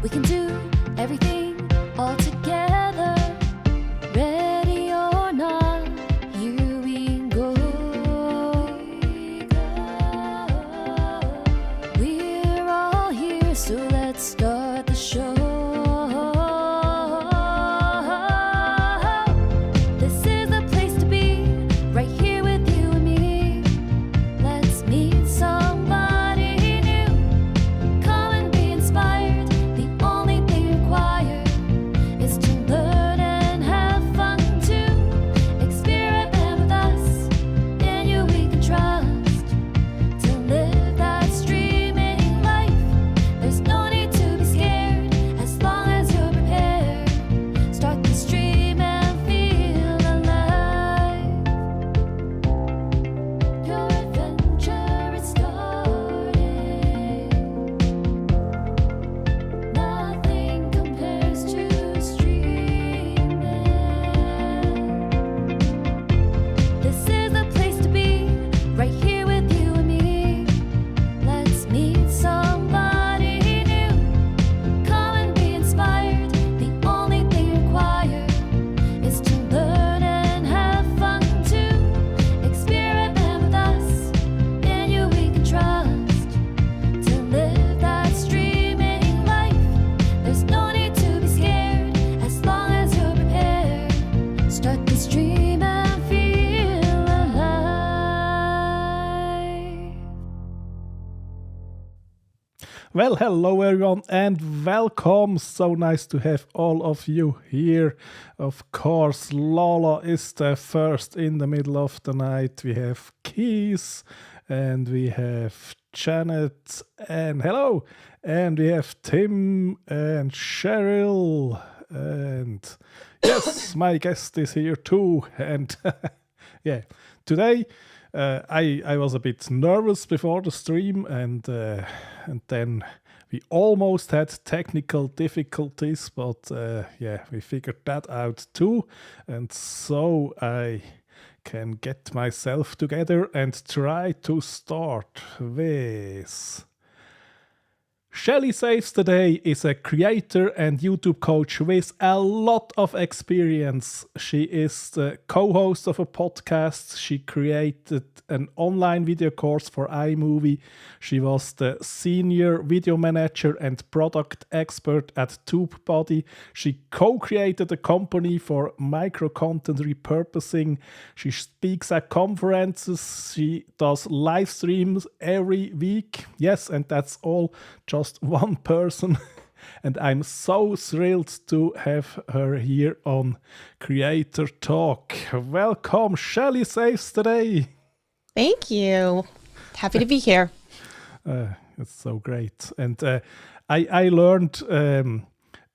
We can do everything all together. Ready or not, here we go. We're all here, so let's start the show. This is the place to be, right here with you and me. Let's meet somebody new. Come and be inspired. The only thing required is to learn and have fun too. Experiment with us, in you we can trust. To live that streaming life, there's no need to be scared, as long as you're prepared. Start the stream and feel alive. Your adventure is starting. Nothing compares to streaming. This is the place to be, right here with you and me. Let's meet somebody new. Come and be inspired. The only thing required is to learn and have fun too. Experiment with us, in you we can trust. To live that streaming life, there's no need to be scared, as long as you're prepared. Start the stream and feel alive. Well, hello everyone and welcome. So nice to have all of you here. Of course, Lala is the first in the middle of the night. We have Keys and we have Janet and hello. And we have Tim and Cheryl. And yes, my guest is here too. And yeah, today I was a bit nervous before the stream, and then we almost had technical difficulties, but yeah, we figured that out too, and so I can get myself together and try to start with. Shelly Saves today is a creator and YouTube coach with a lot of experience. She is the co-host of a podcast. She created an online video course for iMovie. She was the senior video manager and product expert at TubeBuddy. She co-created a company for micro-content repurposing. She speaks at conferences. She does live streams every week. Yes, and that's all just one person. And I'm so thrilled to have her here on Creator Talk. Welcome, Shelly Saves today. Thank you. Happy to be here. It's so great. And I learned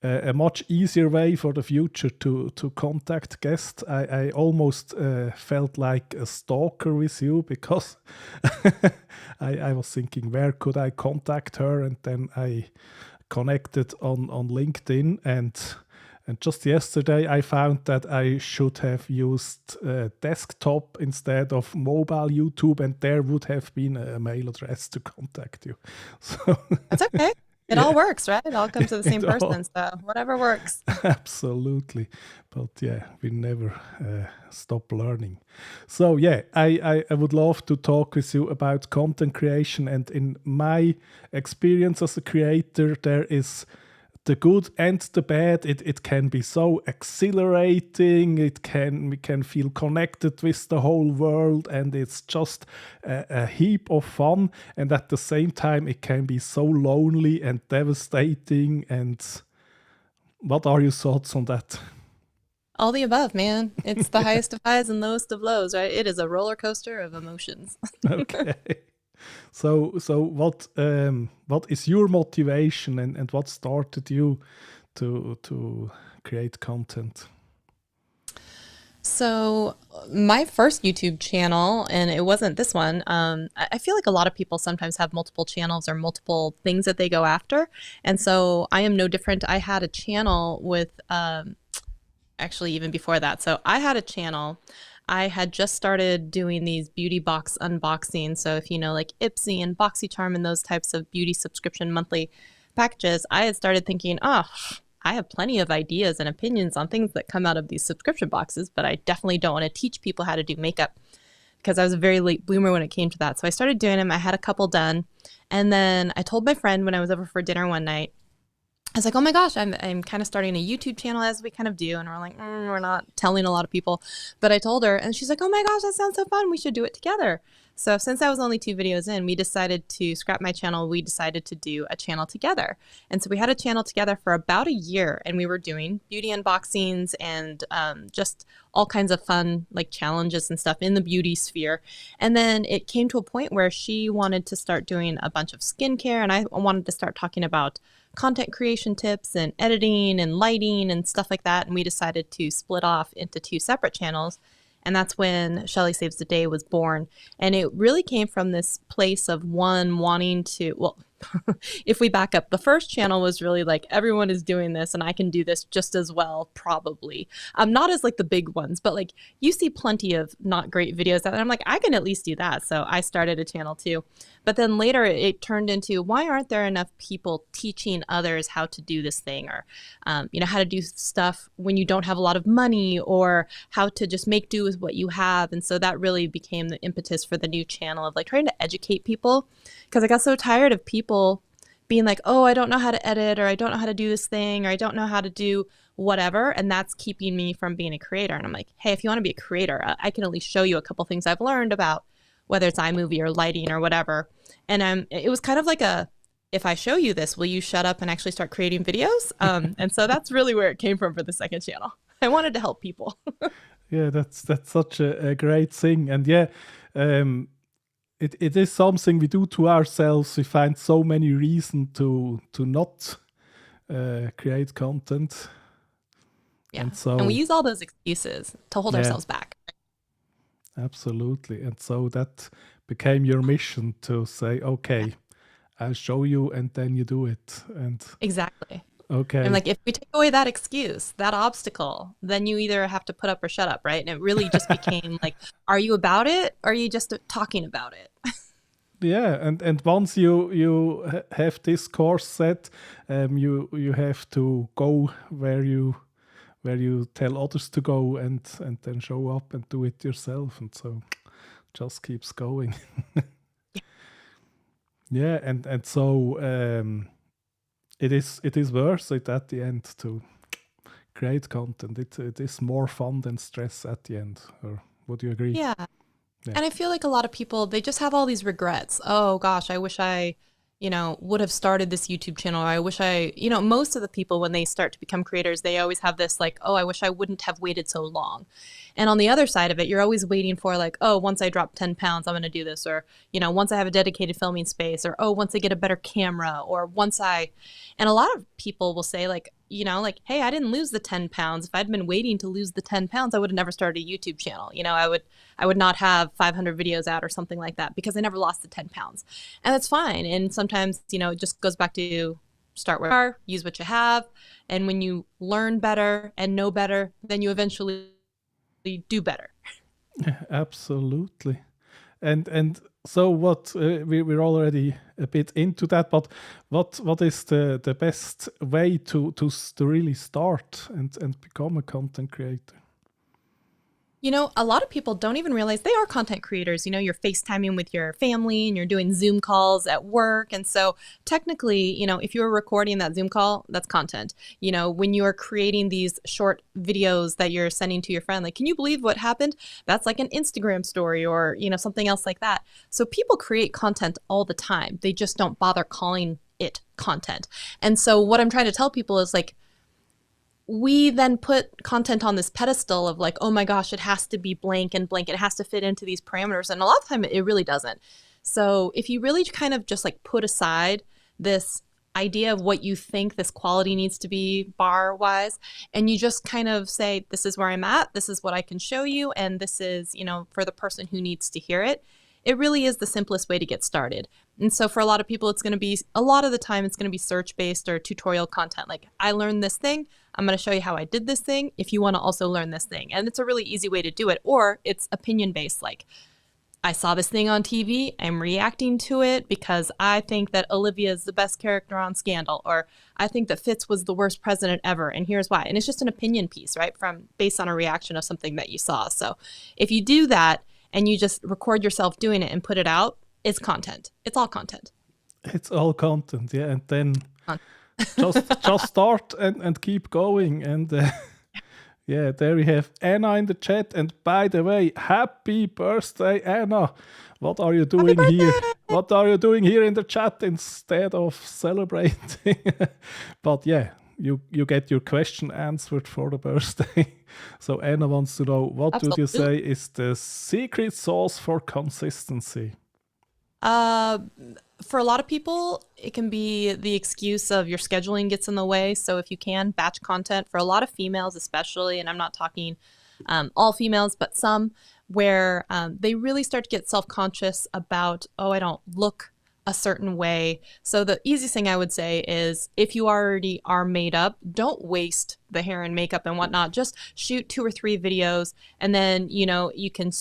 a much easier way for the future to contact guests. I almost felt like a stalker with you because I was thinking, where could I contact her? And then I connected on LinkedIn, and just yesterday I found that I should have used desktop instead of mobile YouTube, and there would have been a mail address to contact you. So That's okay. It all works, right? It all comes to the same person, so whatever works. Absolutely. But yeah, we never stop learning. So yeah, I would love to talk with you about content creation. And in my experience as a creator, there is the good and the bad. It can be so exhilarating. We can feel connected with the whole world, and it's just a heap of fun. And at the same time, it can be so lonely and devastating. And what are your thoughts on that? All the above, man. It's the highest of highs and lowest of lows, right? It is a roller coaster of emotions. Okay. So what is your motivation, and what started you to create content? So my first YouTube channel, and it wasn't this one, I feel like a lot of people sometimes have multiple channels or multiple things that they go after. And so I am no different. I had a channel with, actually even before that. So I had a channel. I had just started doing these beauty box unboxings. So if you know, like Ipsy and BoxyCharm and those types of beauty subscription monthly packages, I had started thinking, oh, I have plenty of ideas and opinions on things that come out of these subscription boxes, but I definitely don't want to teach people how to do makeup because I was a very late bloomer when it came to that. So I started doing them. I had a couple done. And then I told my friend when I was over for dinner one night, I was like, oh my gosh, I'm kind of starting a YouTube channel, as we kind of do. And we're like, we're not telling a lot of people. But I told her, and she's like, oh my gosh, that sounds so fun. We should do it together. So since I was only 2 videos in, we decided to scrap my channel. We decided to do a channel together. And so we had a channel together for about a year, and we were doing beauty unboxings and just all kinds of fun like challenges and stuff in the beauty sphere. And then it came to a point where she wanted to start doing a bunch of skincare, and I wanted to start talking about content creation tips and editing and lighting and stuff like that. And we decided to split off into 2 separate channels. And that's when Shelly Saves the Day was born. And it really came from this place of one wanting to, well, if we back up, the first channel was really like, everyone is doing this and I can do this just as well, probably. Not as like the big ones, but like you see plenty of not great videos out there. I'm like, I can at least do that. So I started a channel too. But then later it turned into, why aren't there enough people teaching others how to do this thing, or, how to do stuff when you don't have a lot of money, or how to just make do with what you have. And so that really became the impetus for the new channel of like trying to educate people, because I got so tired of people being like, oh, I don't know how to edit, or I don't know how to do this thing, or I don't know how to do whatever. And that's keeping me from being a creator. And I'm like, hey, if you want to be a creator, I can at least show you a couple things I've learned about, whether it's iMovie or lighting or whatever. And it was kind of like if I show you this, will you shut up and actually start creating videos? And so that's really where it came from for the second channel. I wanted to help people. Yeah, that's such a great thing. And yeah, it is something we do to ourselves. We find so many reasons to not create content. Yeah. And we use all those excuses to hold ourselves back. Absolutely. And so that became your mission to say, okay, I'll show you, and then you do it. And exactly. Okay. And like, if we take away that excuse, that obstacle, then you either have to put up or shut up, right? And it really just became like, are you about it, or are you just talking about it? Yeah, and once you have this course set, you have to go where you tell others to go, and then show up and do it yourself, and so just keeps going. Yeah, and so it is worth it at the end to create content. It is more fun than stress at the end. Or would you agree? Yeah. And I feel like a lot of people, they just have all these regrets. Oh gosh, I wish I, would have started this YouTube channel. Or I wish most of the people, when they start to become creators, they always have this like, oh, I wish I wouldn't have waited so long. And on the other side of it, you're always waiting for like, oh, once I drop 10 pounds, I'm going to do this. Or, once I have a dedicated filming space, or, oh, once I get a better camera, or and a lot of people will say like, hey, I didn't lose the 10 pounds. If I'd been waiting to lose the 10 pounds, I would have never started a YouTube channel. I would not have 500 videos out or something like that, because I never lost the 10 pounds. And that's fine. And sometimes, it just goes back to start where you are, use what you have. And when you learn better and know better, then you eventually do better. Absolutely. And so what we're already a bit into that, but what is the best way to really start and become a content creator? A lot of people don't even realize they are content creators. You're FaceTiming with your family and you're doing Zoom calls at work. And so technically, if you're recording that Zoom call, that's content. When you're creating these short videos that you're sending to your friend, like, can you believe what happened? That's like an Instagram story, or, something else like that. So people create content all the time. They just don't bother calling it content. And so what I'm trying to tell people is like, we then put content on this pedestal of like, oh my gosh, it has to be blank and blank. It has to fit into these parameters. And a lot of the time it really doesn't. So if you really kind of just like put aside this idea of what you think this quality needs to be bar wise, and you just kind of say, this is where I'm at, this is what I can show you, and this is, for the person who needs to hear it, it really is the simplest way to get started. And so for a lot of people, it's going to be, a lot of the time, it's going to be search-based or tutorial content. Like, I learned this thing, I'm going to show you how I did this thing, if you want to also learn this thing. And it's a really easy way to do it. Or it's opinion-based, like, I saw this thing on TV. I'm reacting to it because I think that Olivia is the best character on Scandal, or I think that Fitz was the worst president ever, and here's why. And it's just an opinion piece, right? Based on a reaction of something that you saw. So if you do that and you just record yourself doing it and put it out, it's content. It's all content. It's all content, yeah. And then just start and keep going. And yeah, there we have Anna in the chat. And by the way, happy birthday, Anna. What are you doing here? What are you doing here in the chat instead of celebrating? But yeah, you get your question answered for the birthday. So Anna wants to know, what would you say is the secret sauce for consistency? For a lot of people, it can be the excuse of your scheduling gets in the way. So if you can batch content, for a lot of females especially, and I'm not talking all females, but some, where they really start to get self-conscious about, oh, I don't look a certain way. So the easiest thing I would say is, if you already are made up, don't waste the hair and makeup and whatnot. Just shoot 2 or 3 videos, and then, you know, you can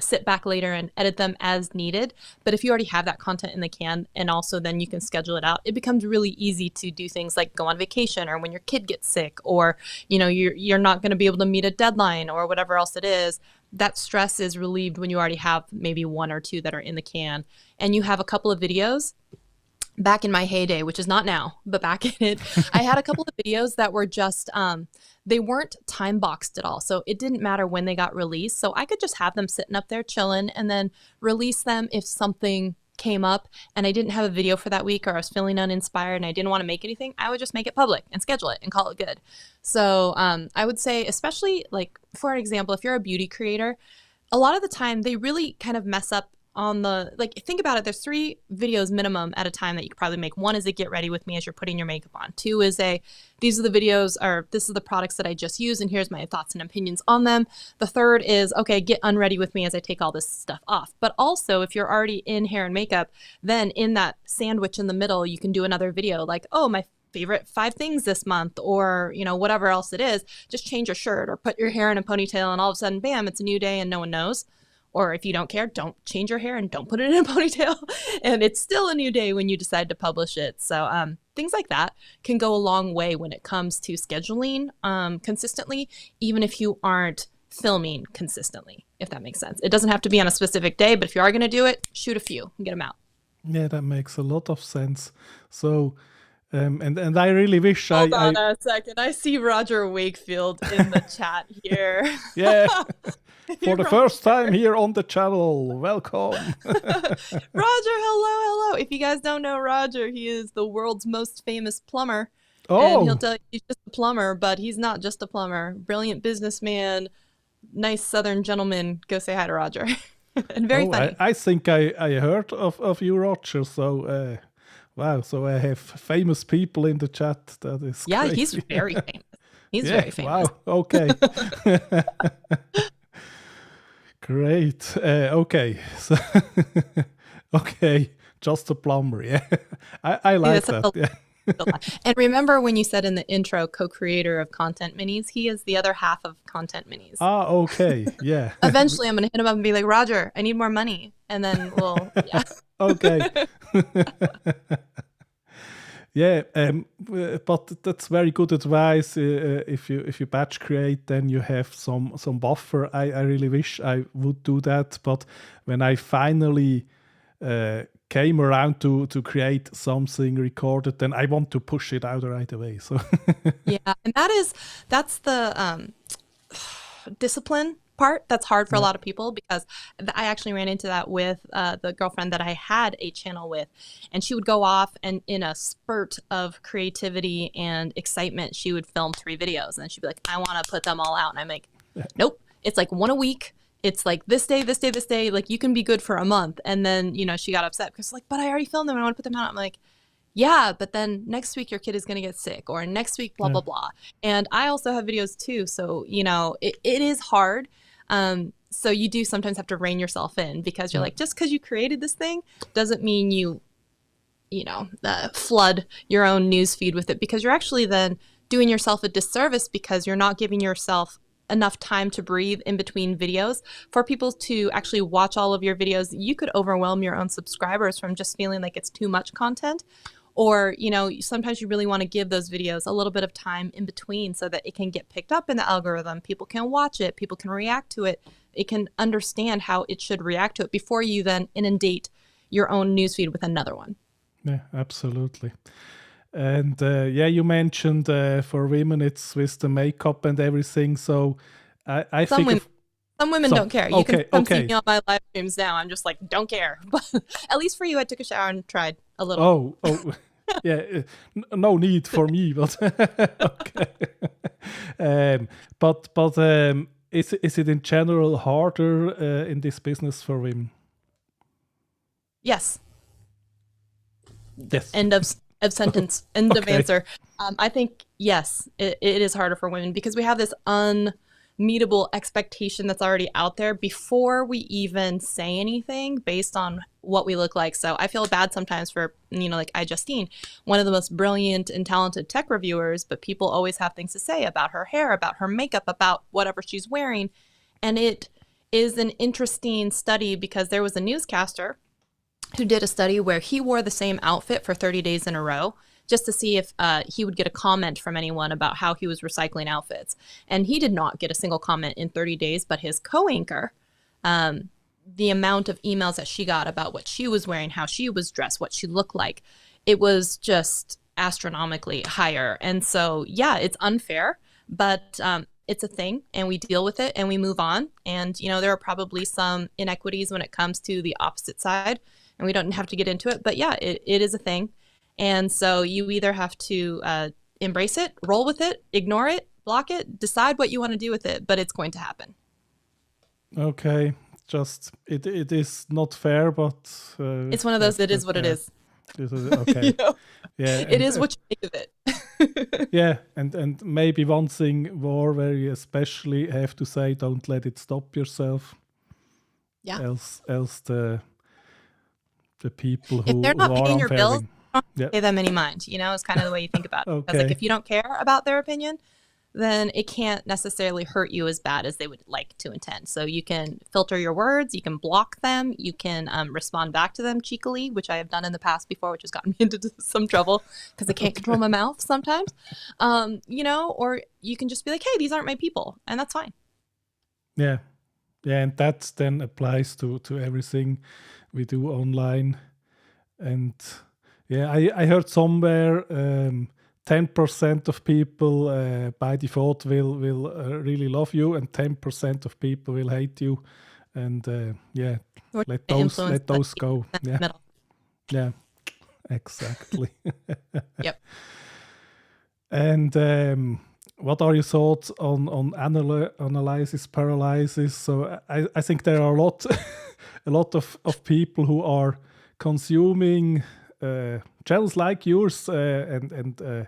sit back later and edit them as needed. But if you already have that content in the can, and also then you can schedule it out, it becomes really easy to do things like go on vacation, or when your kid gets sick, or, you know, you're not going to be able to meet a deadline, or whatever else it is. That stress is relieved when you already have maybe 1 or 2 that are in the can, and you have a couple of videos. Back in my heyday, which is not now, but back in it, I had a couple of videos that were just, they weren't time boxed at all. So it didn't matter when they got released. So I could just have them sitting up there chilling, and then release them if something came up and I didn't have a video for that week, or I was feeling uninspired and I didn't want to make anything. I would just make it public and schedule it and call it good. So I would say, especially like, for an example, if you're a beauty creator, a lot of the time they really kind of mess up on the, like, think about it, there's 3 videos minimum at a time that you could probably make. 1 is a get ready with me as you're putting your makeup on. 2 is these are the videos, or this is the products that I just used, and here's my thoughts and opinions on them. The 3rd is, okay, get unready with me as I take all this stuff off. But also, if you're already in hair and makeup, then in that sandwich in the middle, you can do another video like, oh, my favorite 5 things this month, or, you know, whatever else it is. Just change your shirt or put your hair in a ponytail, and all of a sudden, bam, it's a new day and no one knows. Or if you don't care, don't change your hair and don't put it in a ponytail. And it's still a new day when you decide to publish it. So things like that can go a long way when it comes to scheduling consistently, even if you aren't filming consistently, if that makes sense. It doesn't have to be on a specific day, but if you are going to do it, shoot a few and get them out. Yeah, that makes a lot of sense. So, and I really wish Hold on a second. I see Roger Wakefield in the chat here. Yeah. For the first time here on the channel. Welcome. Roger, hello. If you guys don't know Roger, he is the world's most famous plumber. Oh. And he'll tell you he's just a plumber, but he's not just a plumber. Brilliant businessman, nice Southern gentleman. Go say hi to Roger. And very funny. I think I heard of you, Roger. So, wow. So I have famous people in the chat. That is crazy. He's very famous. He's very famous. Wow. Okay. Great. Okay. So, okay. Just a plumber. Yeah. I like that. Yeah. And remember when you said in the intro, co-creator of Content Minis, he is the other half of Content Minis. Ah, okay. Yeah. Eventually I'm going to hit him up and be like, Roger, I need more money. And then we'll, yeah. Okay. Yeah, but that's very good advice. If you batch create, then you have some buffer. I really wish I would do that, but when I finally came around to create something recorded, then I want to push it out right away. So yeah, and that's the discipline part that's hard for a lot of people, because I actually ran into that with the girlfriend that I had a channel with, and she would go off and in a spurt of creativity and excitement, she would film 3 videos, and then she'd be like, I want to put them all out. And I'm like, nope, it's like 1 a week. It's like this day, this day, this day, like you can be good for a month. And then, you know, she got upset because like, but I already filmed them and I want to put them out. I'm like, yeah, but then next week your kid is going to get sick, or next week, blah, blah, blah. And I also have videos too. So, you know, it is hard. So you do sometimes have to rein yourself in, because you're like, just because you created this thing doesn't mean you know, flood your own news feed with it, because you're actually then doing yourself a disservice, because you're not giving yourself enough time to breathe in between videos. For people to actually watch all of your videos, you could overwhelm your own subscribers from just feeling like it's too much content. Or, sometimes you really want to give those videos a little bit of time in between so that it can get picked up in the algorithm. People can watch it. People can react to it. It can understand how it should react to it before you then inundate your own newsfeed with another one. Yeah, absolutely. And you mentioned for women it's with the makeup and everything. So I Some think women don't care. You can come see okay. me on my live streams now. I'm just like, don't care. But at least for you, I took a shower and tried a little. Oh, yeah. No need for me, but okay. But is it in general harder in this business for women? Yes. Yes. End of sentence. End of Okay. answer. I think, yes, it is harder for women because we have this unmeetable expectation that's already out there before we even say anything based on what we look like. So I feel bad sometimes for, like iJustine, one of the most brilliant and talented tech reviewers, but people always have things to say about her hair, about her makeup, about whatever she's wearing. And it is an interesting study because there was a newscaster who did a study where he wore the same outfit for 30 days in a row just to see if he would get a comment from anyone about how he was recycling outfits. And he did not get a single comment in 30 days, but his co-anchor, the amount of emails that she got about what she was wearing, how she was dressed, what she looked like, it was just astronomically higher. And so, yeah, it's unfair, but it's a thing and we deal with it and we move on. And, there are probably some inequities when it comes to the opposite side. And we don't have to get into it, but yeah, it is a thing. And so you either have to embrace it, roll with it, ignore it, block it, decide what you want to do with it, but it's going to happen. Okay. Just it is not fair, but It's one of those, it is what it is. Okay. Yeah. It is what you make of it. Yeah, and maybe one thing more very especially have to say, don't let it stop yourself. Yeah. Else the people who If they're not who are paying your bills, unfair. don't pay them any mind. It's kind of the way you think about it. Because Okay. if you don't care about their opinion, then it can't necessarily hurt you as bad as they would like to intend. So you can filter your words, you can block them, you can respond back to them cheekily, which I have done in the past before, which has gotten me into some trouble because I can't control my mouth sometimes. Or you can just be like, hey, these aren't my people, and that's fine. Yeah, and that then applies to everything we do online. And yeah, I heard somewhere 10% of people by default will really love you, and 10% of people will hate you. And let those go. Yeah, Middle. yeah, exactly. Yep. And what are your thoughts on analysis paralysis? So I think there are a lot of people who are consuming channels like yours and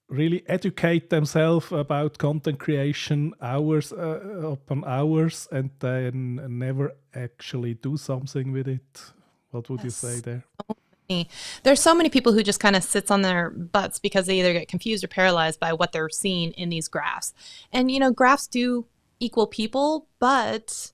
really educate themselves about content creation hours upon hours, and then never actually do something with it. What would you say there? There's so many people who just kind of sits on their butts because they either get confused or paralyzed by what they're seeing in these graphs. And, graphs do equal people, but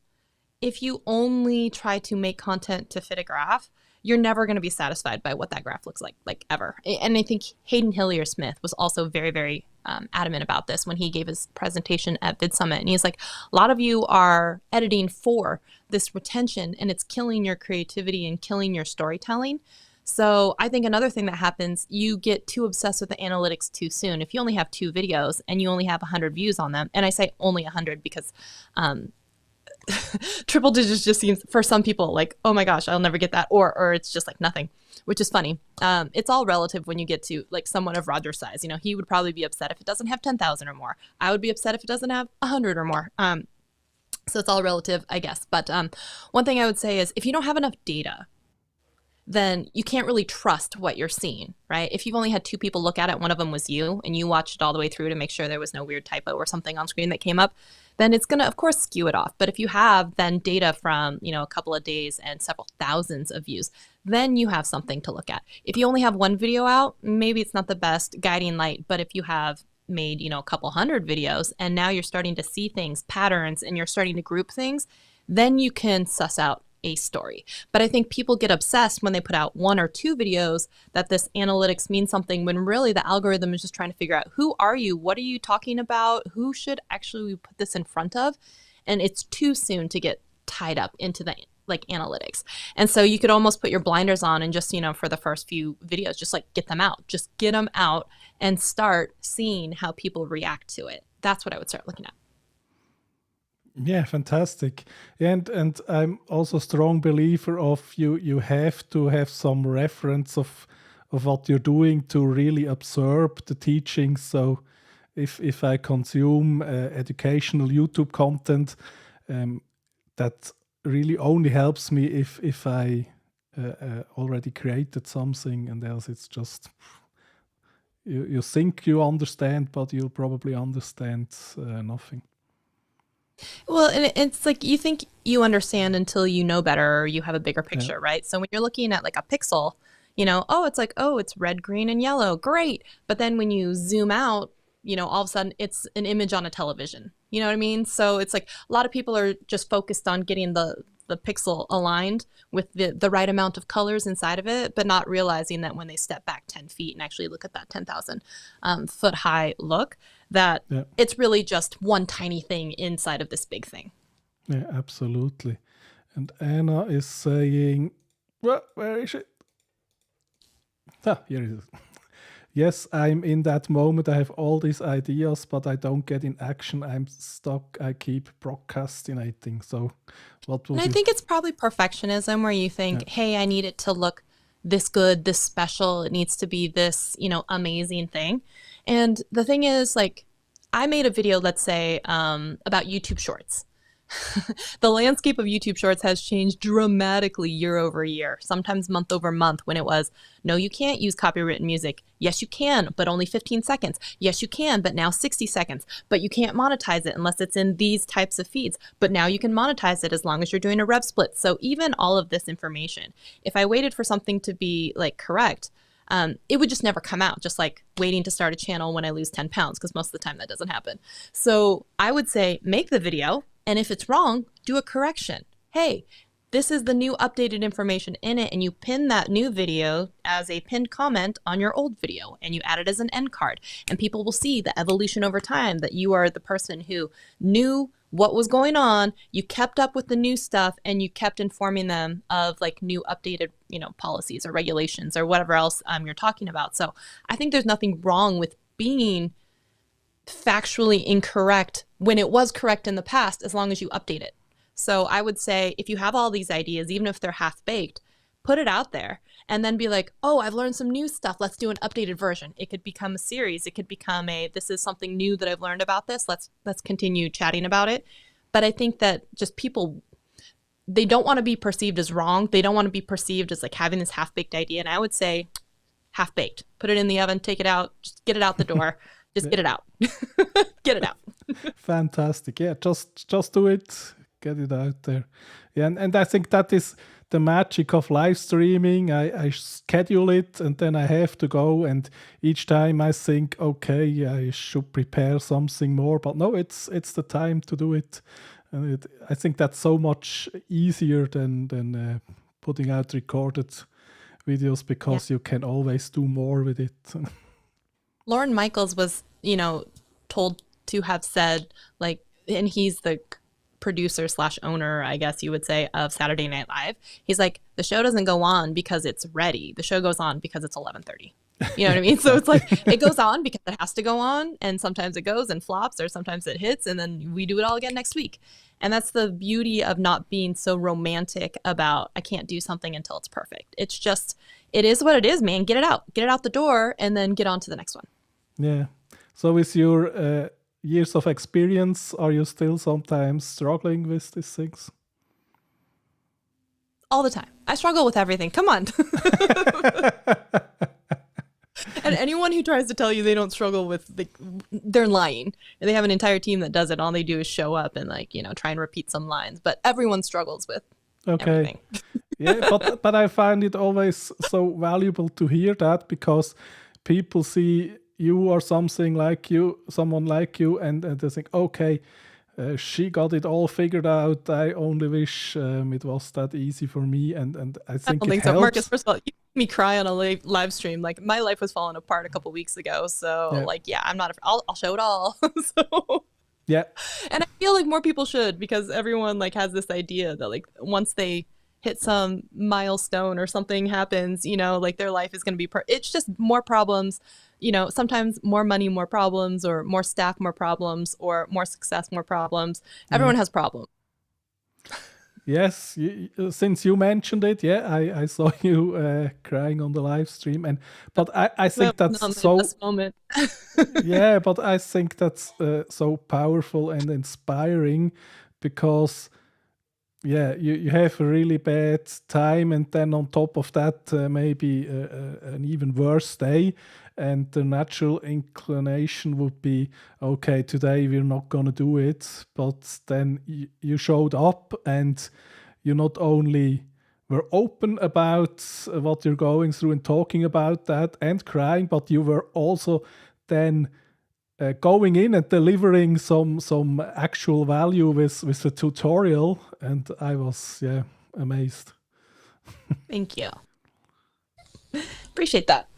if you only try to make content to fit a graph, you're never going to be satisfied by what that graph looks like ever. And I think Hayden Hillier-Smith was also very, very adamant about this when he gave his presentation at Vid Summit. And he's like, a lot of you are editing for this retention and it's killing your creativity and killing your storytelling. So I think another thing that happens, you get too obsessed with the analytics too soon. If you only have 2 videos and you only have 100 views on them, and I say only 100 because triple digits just seems for some people like, oh my gosh, I'll never get that, or it's just like nothing, which is funny. It's all relative when you get to like someone of Roger's size. He would probably be upset if it doesn't have 10,000 or more. I would be upset if it doesn't have 100 or more. So it's all relative, I guess. But one thing I would say is if you don't have enough data, then you can't really trust what you're seeing, right? If you've only had 2 people look at it, one of them was you, and you watched it all the way through to make sure there was no weird typo or something on screen that came up, then it's going to, of course, skew it off. But if you have then data from, a couple of days and several thousands of views, then you have something to look at. If you only have 1 video out, maybe it's not the best guiding light, but if you have made, a couple hundred videos, and now you're starting to see things, patterns, and you're starting to group things, then you can suss out a story. But I think people get obsessed when they put out 1 or 2 videos that this analytics means something, when really the algorithm is just trying to figure out, who are you? What are you talking about? Who should actually we put this in front of? And it's too soon to get tied up into the analytics. And so you could almost put your blinders on and just, for the first few videos, just get them out. Just get them out and start seeing how people react to it. That's what I would start looking at. Yeah, fantastic. And I'm also a strong believer of you have to have some reference of what you're doing to really absorb the teachings. So if I consume educational YouTube content, that really only helps me if I already created something, and else it's just you think you understand, but you'll probably understand nothing. Well, and it's like you think you understand until you know better or you have a bigger picture, right? So when you're looking at a pixel, it's red, green, and yellow. Great. But then when you zoom out, all of a sudden it's an image on a television. You know what I mean? So it's a lot of people are just focused on getting the pixel aligned with the right amount of colors inside of it, but not realizing that when they step back 10 feet and actually look at that 10,000 foot high look, that it's really just one tiny thing inside of this big thing. Yeah, absolutely. And Anna is saying, well, where is it? Here it is. Yes, I'm in that moment. I have all these ideas, but I don't get in action. I'm stuck. I keep procrastinating. So what would I think it's probably perfectionism, where you think, hey, I need it to look this good, this special. It needs to be this, amazing thing. And the thing is, I made a video, let's say, about YouTube Shorts. The landscape of YouTube Shorts has changed dramatically year over year, sometimes month over month, when it was, no, you can't use copywritten music. Yes, you can, but only 15 seconds. Yes, you can, but now 60 seconds. But you can't monetize it unless it's in these types of feeds. But now you can monetize it as long as you're doing a rev split. So even all of this information, if I waited for something to be correct, it would just never come out, just like waiting to start a channel when I lose 10 pounds, because most of the time that doesn't happen. So I would say make the video, and if it's wrong, do a correction. Hey, this is the new updated information in it, and you pin that new video as a pinned comment on your old video, and you add it as an end card, and people will see the evolution over time, that you are the person who knew what was going on, you kept up with the new stuff, and you kept informing them of new updated, policies or regulations or whatever else you're talking about. So I think there's nothing wrong with being factually incorrect when it was correct in the past, as long as you update it. So I would say, if you have all these ideas, even if they're half-baked, put it out there and then be like, oh, I've learned some new stuff. Let's do an updated version. It could become a series. It could become this is something new that I've learned about this. Let's continue chatting about it. But I think that just people, they don't want to be perceived as wrong. They don't want to be perceived as having this half-baked idea. And I would say half-baked. Put it in the oven, take it out, just get it out the door. Just get it out. Get it out. Fantastic. Yeah, just do it. Get it out there. Yeah, and I think that is the magic of live streaming. I schedule it, and then I have to go, and each time I think, okay, I should prepare something more, but no, it's the time to do it. And I think that's so much easier than putting out recorded videos, because you can always do more with it. Lorne Michaels was, told to have said, and he's the producer / owner, I guess you would say, of Saturday Night Live. He's like, the show doesn't go on because it's ready. The show goes on because it's 11:30. You know what I mean? So it's it goes on because it has to go on, and sometimes it goes and flops, or sometimes it hits, and then we do it all again next week. And that's the beauty of not being so romantic about, I can't do something until it's perfect. It's just, it is what it is, man. Get it out the door, and then get on to the next one. Yeah. So with your years of experience, are you still sometimes struggling with these things? All the time. I struggle with everything. Come on. And anyone who tries to tell you they don't struggle with, they're lying. They have an entire team that does it. All they do is show up and try and repeat some lines. But everyone struggles with everything. Yeah, but I find it always so valuable to hear that, because people see you or someone like you, and they think, okay, she got it all figured out. I only wish it was that easy for me, and I I think don't it think so. Marcus, helps. first of all, you made me cry on a live stream. Like my life was falling apart a couple weeks ago. So Yeah, like, yeah, I'm not, I'll show it all. So, yeah, and I feel like more people should because everyone like has this idea that like once they hit some milestone or something happens, like their life is going to be, it's just more problems, sometimes more money, more problems, or more staff, more problems, or more success, more problems. yeah. Everyone has problems. Yes, since you mentioned it, yeah, I saw you crying on the live stream, but I think That was that's not my so, best moment. yeah, but I think that's so powerful and inspiring because, yeah, you have a really bad time, and then on top of that, maybe an even worse day. And the natural inclination would be, okay, today we're not gonna do it. But then you showed up, and you not only were open about what you're going through and talking about that and crying, but you were also then going in and delivering some actual value with the tutorial, and I was, yeah, amazed. Thank you. Appreciate that.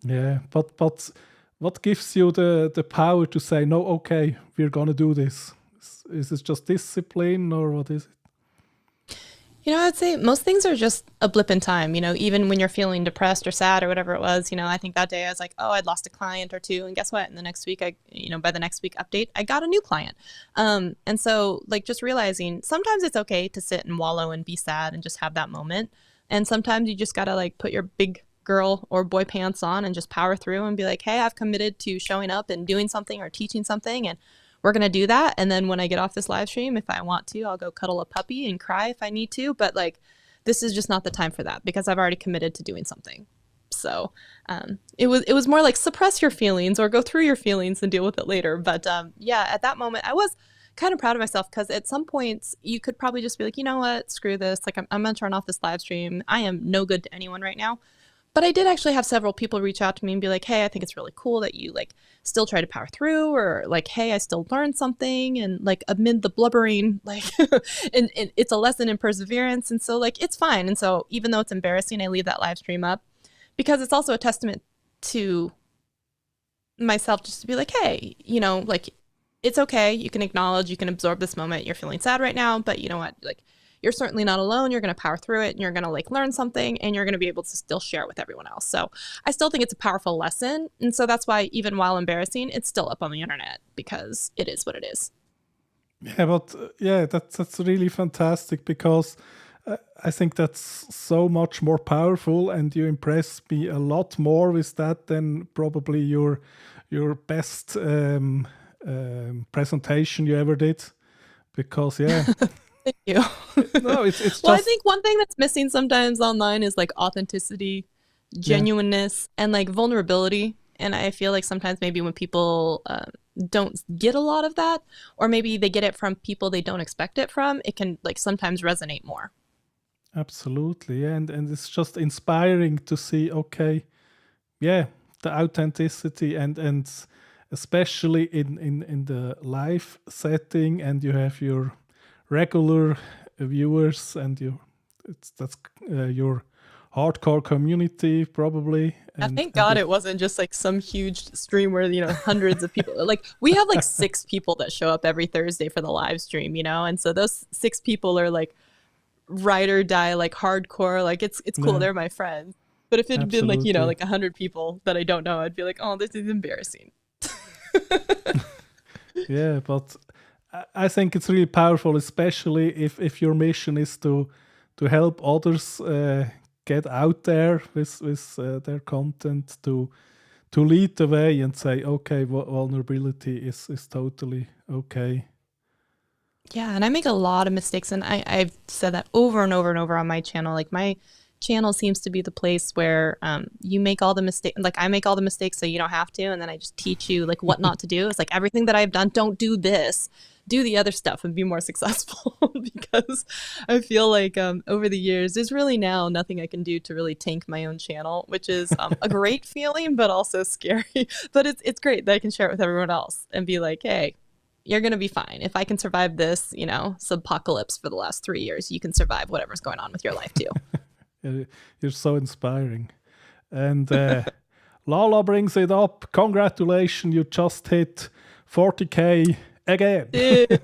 Yeah, but what gives you the power to say no? Okay, we're gonna do this. Is it just discipline, or what is it? I'd say most things are just a blip in time, even when you're feeling depressed or sad or whatever it was, I think that day I was like, oh, I'd lost a client or two. And guess what? In the next week, by the next week update, I got a new client. And so like just realizing sometimes it's okay to sit and wallow and be sad and just have that moment. And sometimes you just got to like put your big girl or boy pants on and just power through and be like, hey, I've committed to showing up and doing something or teaching something. And we're going to do that. And then when I get off this live stream, if I want to, I'll go cuddle a puppy and cry if I need to. But like, this is just not the time for that because I've already committed to doing something. So it was more like suppress your feelings or go through your feelings and deal with it later. But yeah, at that moment, I was kind of proud of myself because at some points you could probably just be like, you know what, screw this. Like I'm going to turn off this live stream. I am no good to anyone right now. But I did actually have several people reach out to me and be like, hey, I think it's really cool that you like still try to power through, or like, hey, I still learned something, and like amid the blubbering, like and it's a lesson in perseverance. And so like it's fine. And so even though it's embarrassing, I leave that live stream up because it's also a testament to myself just to be like, hey, like it's okay. You can acknowledge, you can absorb this moment. You're feeling sad right now, but you know what? Like you're certainly not alone. You're going to power through it and you're going to like learn something and you're going to be able to still share it with everyone else. So I still think it's a powerful lesson. And so that's why even while embarrassing, it's still up on the internet because it is what it is. Yeah, but yeah, that's really fantastic because I think that's so much more powerful, and you impress me a lot more with that than probably your best presentation you ever did. Because yeah. Thank you. No, it's just... Well, I think one thing that's missing sometimes online is like authenticity, genuineness, and like vulnerability. And I feel like sometimes maybe when people don't get a lot of that, or maybe they get it from people they don't expect it from, it can like sometimes resonate more. Absolutely, and it's just inspiring to see, okay, yeah, the authenticity and especially in the live setting, and you have your regular viewers and that's your hardcore community probably. And thank God it wasn't just like some huge stream where hundreds of people. Like we have like 6 people that show up every Thursday for the live stream, and so those 6 people are like ride or die, like hardcore. Like it's cool. Yeah. They're my friends. But if it had been like Absolutely. like 100 people that I don't know, I'd be like, oh, this is embarrassing. Yeah, but I think it's really powerful, especially if your mission is to help others get out there with their content, to lead the way and say, okay, vulnerability is totally okay. Yeah, and I make a lot of mistakes, and I've said that over and over and over on my channel. Like my channel seems to be the place where you make all the mistakes. Like I make all the mistakes so you don't have to, and then I just teach you like what not to do. It's like everything that I've done, don't do this, do the other stuff and be more successful. Because I feel like over the years, there's really now nothing I can do to really tank my own channel, which is a great feeling, but also scary. But it's great that I can share it with everyone else and be like, hey, you're going to be fine. If I can survive this, subpocalypse for the last 3 years, you can survive whatever's going on with your life too. You're so inspiring. And Lala brings it up. Congratulations, you just hit 40K again. Dude,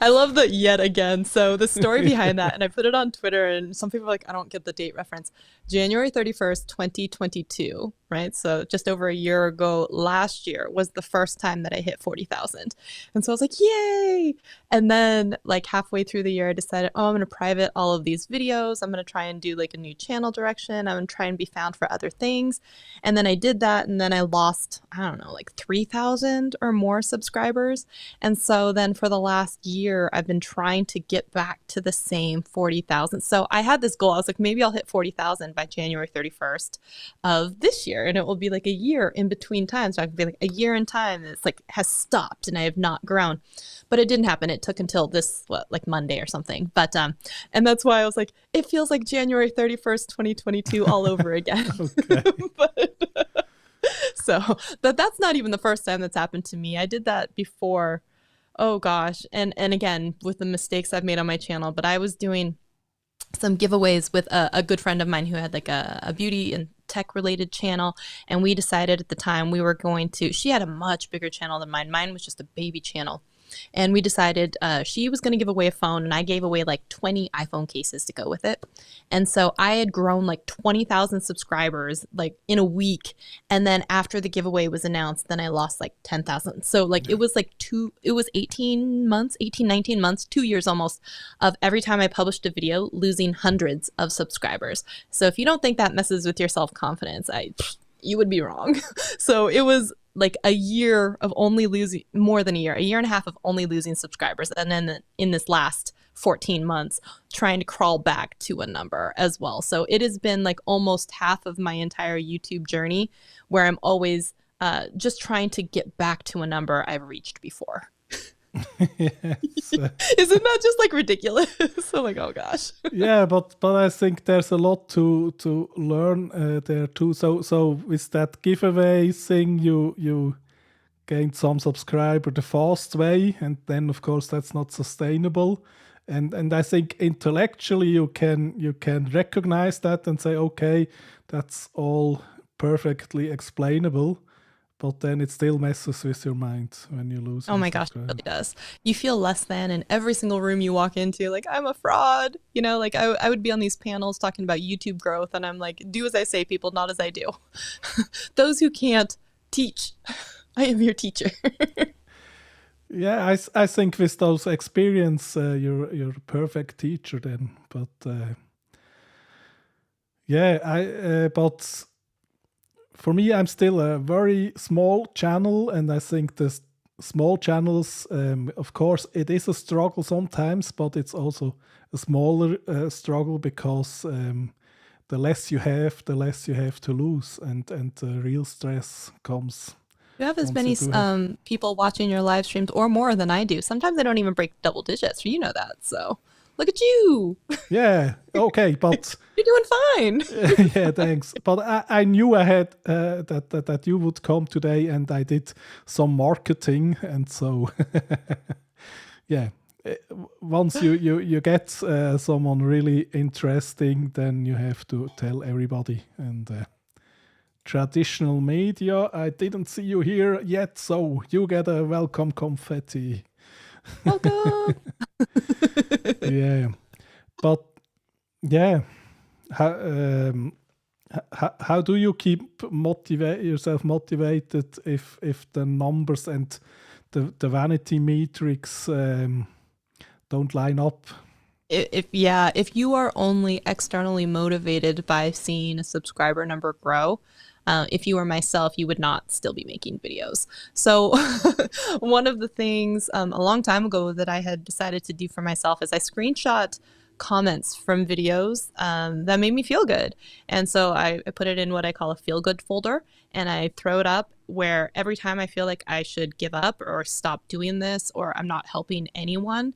I love the yet again. So the story behind that, and I put it on Twitter, and some people are like, I don't get the date reference. January 31st, 2022, right? So just over a year ago, last year was the first time that I hit 40,000. And so I was like, yay. And then like halfway through the year, I decided, I'm going to private all of these videos. I'm going to try and do like a new channel direction. I'm going to try and be found for other things. And then I did that. And then I lost, I don't know, like 3,000 or more subscribers. And so then for the last year, I've been trying to get back to the same 40,000. So I had this goal. I was like, maybe I'll hit 40,000 by January 31st of this year. And it will be like a year in between times. So I could be like a year in time. It's like has stopped and I have not grown, but it didn't happen. It took until this, like Monday or something. But, and that's why I was like, it feels like January 31st, 2022 all over again. But that's not even the first time that's happened to me. I did that before. Oh gosh. And again, with the mistakes I've made on my channel, but I was doing some giveaways with a good friend of mine who had like a beauty and tech related channel. And we decided at the time we were going to, she had a much bigger channel than mine. Mine was just a baby channel. And we decided she was going to give away a phone, and I gave away like 20 iPhone cases to go with it. And so I had grown like 20,000 subscribers like in a week. And then after the giveaway was announced, then I lost like 10,000. So like it was 18 months, 19 months, 2 years almost of every time I published a video losing hundreds of subscribers. So if you don't think that messes with your self-confidence, you would be wrong. So it was like a year of only losing, more than a year and a half of only losing subscribers. And then in this last 14 months, trying to crawl back to a number as well. So it has been like almost half of my entire YouTube journey where I'm always just trying to get back to a number I've reached before. Yes. Isn't that just like ridiculous? I'm like, oh gosh. Yeah, but I think there's a lot to learn there too. So with that giveaway thing, you gained some subscriber the fast way, and then of course that's not sustainable. And I think intellectually you can recognize that and say, okay, that's all perfectly explainable. But then it still messes with your mind when you lose. Oh my gosh, it really does. You feel less than in every single room you walk into. Like, I'm a fraud. Like I would be on these panels talking about YouTube growth, and I'm like, do as I say, people, not as I do. Those who can't teach, I am your teacher. Yeah, I think with those experience, you're a perfect teacher then. But but for me, I'm still a very small channel, and I think the small channels, of course, it is a struggle sometimes, but it's also a smaller struggle because the less you have, the less you have to lose, and the real stress comes. You have as many people watching your live streams or more than I do. Sometimes I don't even break double digits. You know that, so look at you. Yeah, okay, but you're doing fine. Yeah, thanks. But I knew I had that you would come today, and I did some marketing, and so yeah. Once you get someone really interesting, then you have to tell everybody. And traditional media, I didn't see you here yet, so you get a welcome confetti. Welcome. Yeah, but yeah, how do you keep yourself motivated if the numbers and the vanity metrics don't line up? If you are only externally motivated by seeing a subscriber number grow, if you were myself, you would not still be making videos. So one of the things a long time ago that I had decided to do for myself is I screenshot comments from videos that made me feel good. And so I put it in what I call a feel good folder, and I throw it up where every time I feel like I should give up or stop doing this or I'm not helping anyone,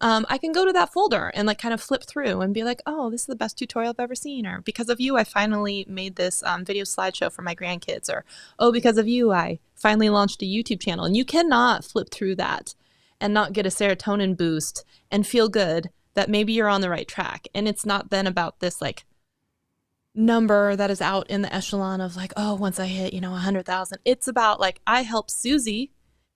I can go to that folder and like kind of flip through and be like, oh, this is the best tutorial I've ever seen. Or because of you, I finally made this video slideshow for my grandkids. Or, oh, because of you, I finally launched a YouTube channel. And you cannot flip through that and not get a serotonin boost and feel good that maybe you're on the right track. And it's not then about this like number that is out in the echelon of like, oh, once I hit, 100,000. It's about like, I helped Susie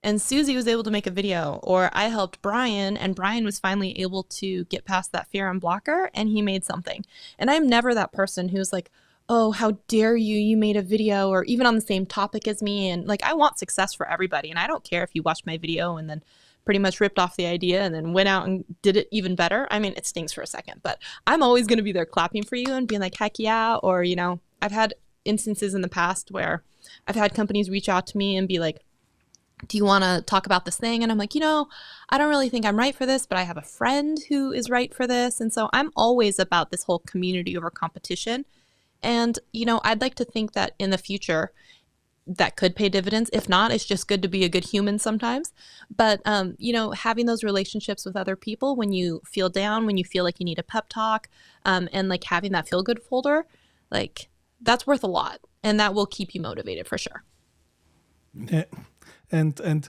and Susie was able to make a video, or I helped Brian and Brian was finally able to get past that fear and blocker and he made something. And I'm never that person who's like, oh, how dare you, you made a video, or even on the same topic as me. And like, I want success for everybody. And I don't care if you watched my video and then pretty much ripped off the idea and then went out and did it even better. I mean, it stings for a second, but I'm always going to be there clapping for you and being like, heck yeah. Or, I've had instances in the past where I've had companies reach out to me and be like, do you want to talk about this thing? And I'm like, I don't really think I'm right for this, but I have a friend who is right for this. And so I'm always about this whole community over competition. And, I'd like to think that in the future that could pay dividends. If not, it's just good to be a good human sometimes. But, having those relationships with other people when you feel down, when you feel like you need a pep talk, and like having that feel good folder, like that's worth a lot. And that will keep you motivated for sure. Yeah. And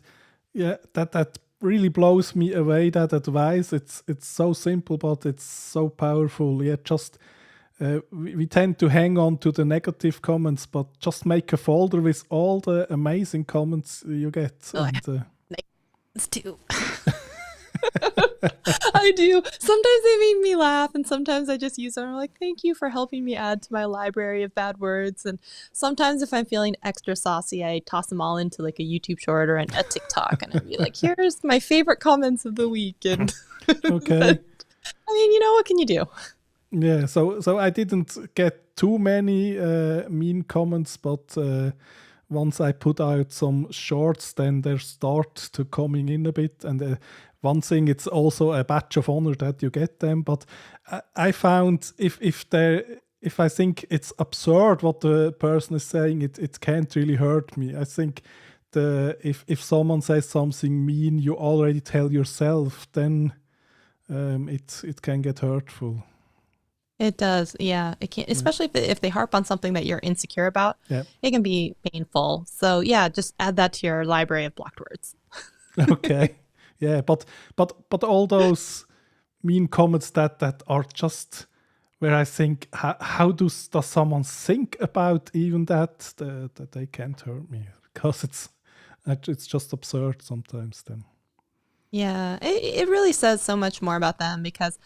yeah, that really blows me away, that advice. It's so simple, but it's so powerful. Yeah, just we tend to hang on to the negative comments, but just make a folder with all the amazing comments you get. Oh, and, it's too. I do. Sometimes they make me laugh, and sometimes I just use them. I'm like, thank you for helping me add to my library of bad words. And sometimes if I'm feeling extra saucy, I toss them all into like a YouTube short or a TikTok, and I'd be like, here's my favorite comments of the week. And okay. I mean, what can you do? Yeah, so I didn't get too many mean comments, but once I put out some shorts, then they start to coming in a bit. And one thing, it's also a badge of honor that you get them. But I found if I think it's absurd what the person is saying, it can't really hurt me. I think if someone says something mean, you already tell yourself, then it can get hurtful. It does, yeah. It can, especially if they harp on something that you're insecure about. Yeah. It can be painful. So yeah, just add that to your library of blocked words. Okay, yeah, but all those mean comments that are just where I think, how does someone think about even that they can't hurt me, because it's just absurd sometimes. Then yeah, it really says so much more about them, because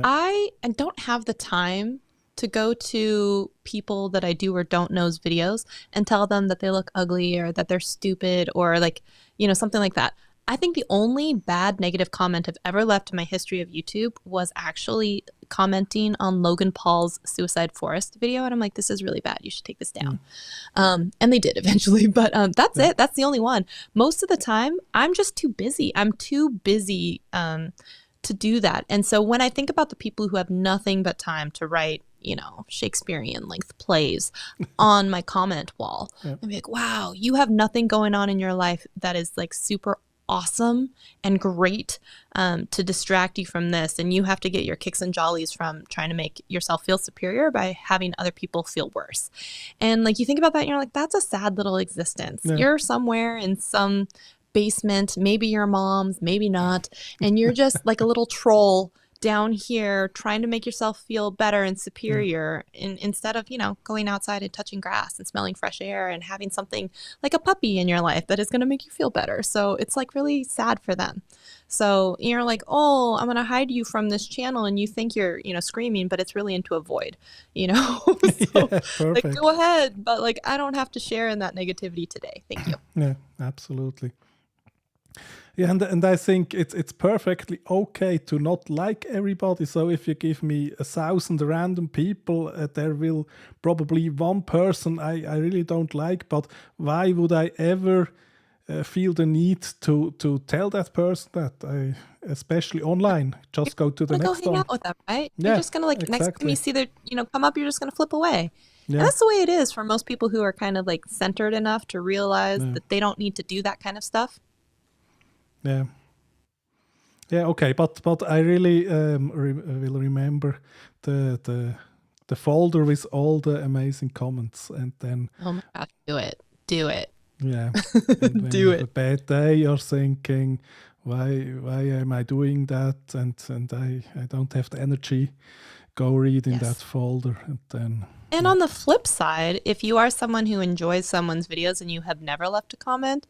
I don't have the time to go to people that I do or don't know's videos and tell them that they look ugly or that they're stupid or like, something like that. I think the only bad negative comment I've ever left in my history of YouTube was actually commenting on Logan Paul's Suicide Forest video. And I'm like, this is really bad. You should take this down. And they did eventually, but that's it. That's the only one. Most of the time, I'm just too busy. I'm too busy to do that. And so when I think about the people who have nothing but time to write, Shakespearean length plays on my comment wall, I'm like, wow, you have nothing going on in your life that is like super awesome and great to distract you from this. And you have to get your kicks and jollies from trying to make yourself feel superior by having other people feel worse. And like, you think about that and you're like, that's a sad little existence. Yeah. You're somewhere in some basement, maybe your mom's, maybe not, and you're just like a little troll down here trying to make yourself feel better and superior instead of going outside and touching grass and smelling fresh air and having something like a puppy in your life that is going to make you feel better. So it's like really sad for them. So you're like, oh, I'm going to hide you from this channel, and you think you're screaming, but it's really into a void, so like, go ahead, but like, I don't have to share in that negativity today. Thank you. Yeah, absolutely. Yeah, and I think it's perfectly okay to not like everybody. So if you give me 1,000 random people, there will probably one person I really don't like. But why would I ever feel the need to tell that person that, especially online, just go to the Wanna go next hang one. out with them, right? You're Yeah, just gonna like next time you exactly. see their, come up, you're just gonna flip away. And Yeah, that's the way it is for most people who are kind of like centered enough to realize yeah, that they don't need to do that kind of stuff. yeah. Yeah, okay, but I really will remember the folder with all the amazing comments, and then Oh my gosh, do it. Do it. yeah, and when you Do have a it. bad day, you're thinking, why am I doing that? And I don't have the energy. Go read in that Yes. folder, and then And yeah, on the flip side, if you are someone who enjoys someone's videos and you have never left a comment,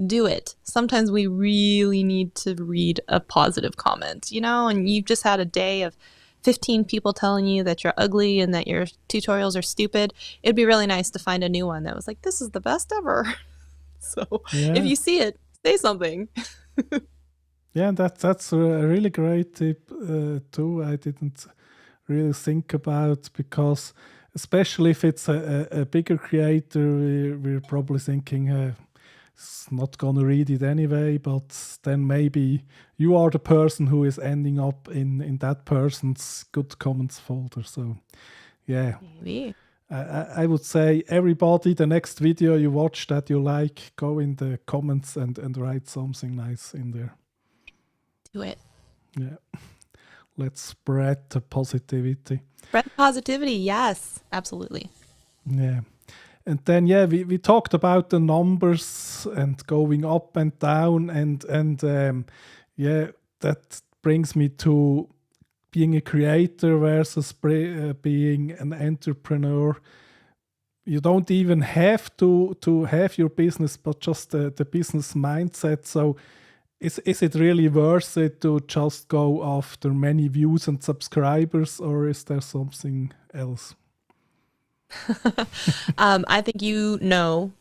do it. Sometimes we really need to read a positive comment, and you've just had a day of 15 people telling you that you're ugly and that your tutorials are stupid. It'd be really nice to find a new one that was like, this is the best ever. So if yeah, you see it, say something. yeah. That's a really great tip too. I didn't really think about, because especially if it's a bigger creator, we're probably thinking it's not gonna read it anyway. But then maybe you are the person who is ending up in that person's good comments folder. So yeah, Maybe. I would say everybody, the next video you watch that you like, go in the comments and write something nice in there. Do it. Yeah, let's spread the positivity. Spread positivity. Yes, absolutely. Yeah. And then yeah, we talked about the numbers and going up and down, and yeah, that brings me to being a creator versus being an entrepreneur. You don't even have to have your business, but just the business mindset. So is it really worth it to just go after many views and subscribers, or is there something else? I think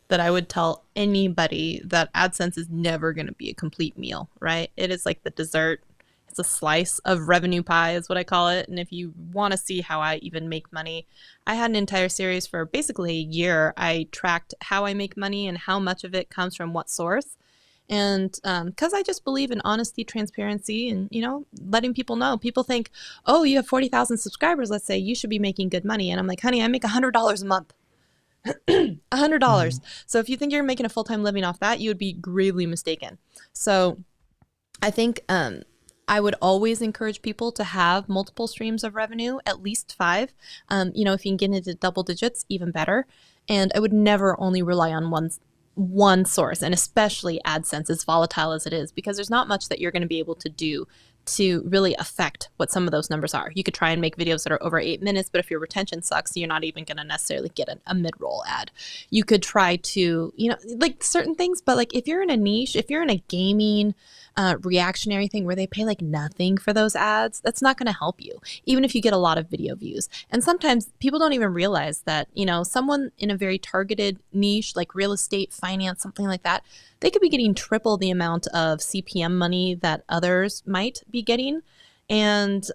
that I would tell anybody that AdSense is never going to be a complete meal, right? It is like the dessert. It's a slice of revenue pie, is what I call it. And if you want to see how I even make money, I had an entire series for basically a year. I tracked how I make money and how much of it comes from what source. And because I just believe in honesty, transparency, and letting people know. People think, oh, you have 40,000 subscribers, let's say, you should be making good money. And I'm like, honey, I make $100 a month. $100. So if you think you're making a full-time living off that, you would be gravely mistaken. So I think I would always encourage people to have multiple streams of revenue, at least 5. If you can get into double digits, even better. And I would never only rely on one source, and especially AdSense, as volatile as it is, because there's not much that you're going to be able to do to really affect what some of those numbers are. You could try and make videos that are over 8 minutes, but if your retention sucks, you're not even going to necessarily get a mid-roll ad. You could try to, like certain things, but like if you're in a niche, if you're in a gaming reactionary thing where they pay like nothing for those ads, that's not going to help you, even if you get a lot of video views. And sometimes people don't even realize that, someone in a very targeted niche like real estate, finance, something like that, they could be getting triple the amount of CPM money that others might be getting. And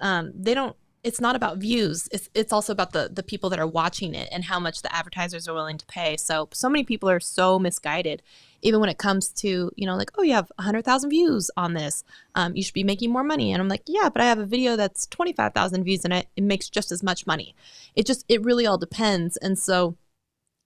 it's not about views. It's also about the people that are watching it and how much the advertisers are willing to pay. So many people are so misguided, even when it comes to, like, oh, you have 100,000 views on this. You should be making more money. And I'm like, yeah, but I have a video that's 25,000 views and it makes just as much money. It really all depends. And so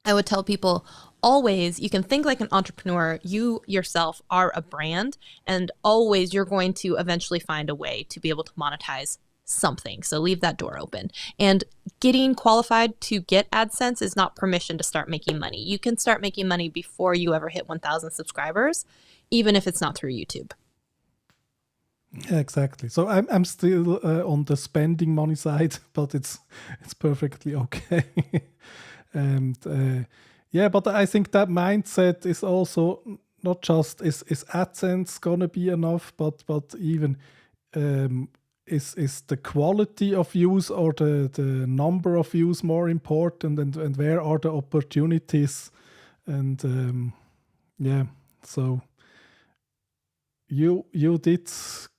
I would tell people, always, you can think like an entrepreneur. You yourself are a brand, and always you're going to eventually find a way to be able to monetize something. So leave that door open. And getting qualified to get AdSense is not permission to start making money. You can start making money before you ever hit 1,000 subscribers, even if it's not through YouTube. Yeah, exactly. So I'm still on the spending money side, but it's perfectly okay. And yeah, but I think that mindset is also not just is AdSense gonna be enough, but even is the quality of views or the number of views more important, and where are the opportunities? And yeah, so you did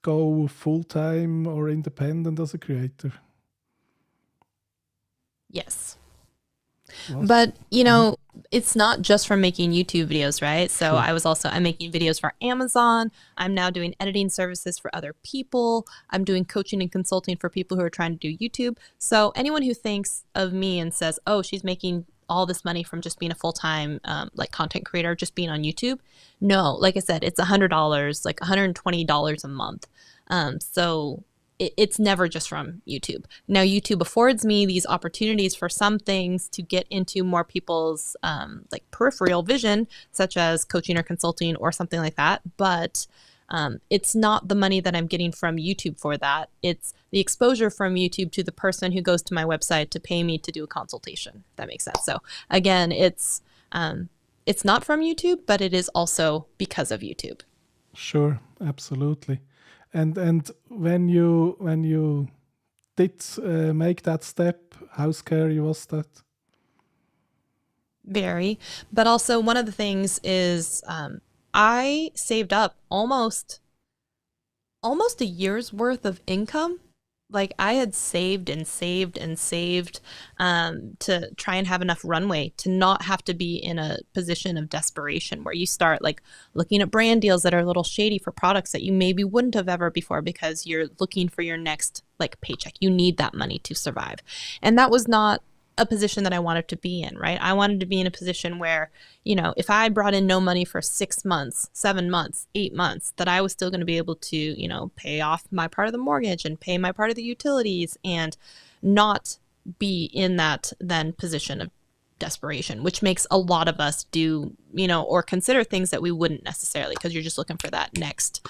go full-time or independent as a creator? Yes. But, it's not just from making YouTube videos, right? So I'm making videos for Amazon. I'm now doing editing services for other people. I'm doing coaching and consulting for people who are trying to do YouTube. So anyone who thinks of me and says, oh, she's making all this money from just being a full-time like content creator, just being on YouTube. No, like I said, it's $100, like $120 a month. So it's never just from YouTube. Now, YouTube affords me these opportunities for some things to get into more people's like peripheral vision, such as coaching or consulting or something like that. But it's not the money that I'm getting from YouTube for that. It's the exposure from YouTube to the person who goes to my website to pay me to do a consultation, if that makes sense. So again, it's not from YouTube, but it is also because of YouTube. Sure, absolutely. And when you did make that step, how scary was that? Very. But also one of the things is I saved up almost a year's worth of income. Like I had saved and saved and saved to try and have enough runway to not have to be in a position of desperation where you start like looking at brand deals that are a little shady for products that you maybe wouldn't have ever before because you're looking for your next like paycheck. You need that money to survive. And that was not a position that I wanted to be in, right? I wanted to be in a position where, if I brought in no money for 6 months, 7 months, 8 months, that I was still going to be able to, pay off my part of the mortgage and pay my part of the utilities and not be in that then position of desperation, which makes a lot of us do, or consider things that we wouldn't necessarily because you're just looking for that next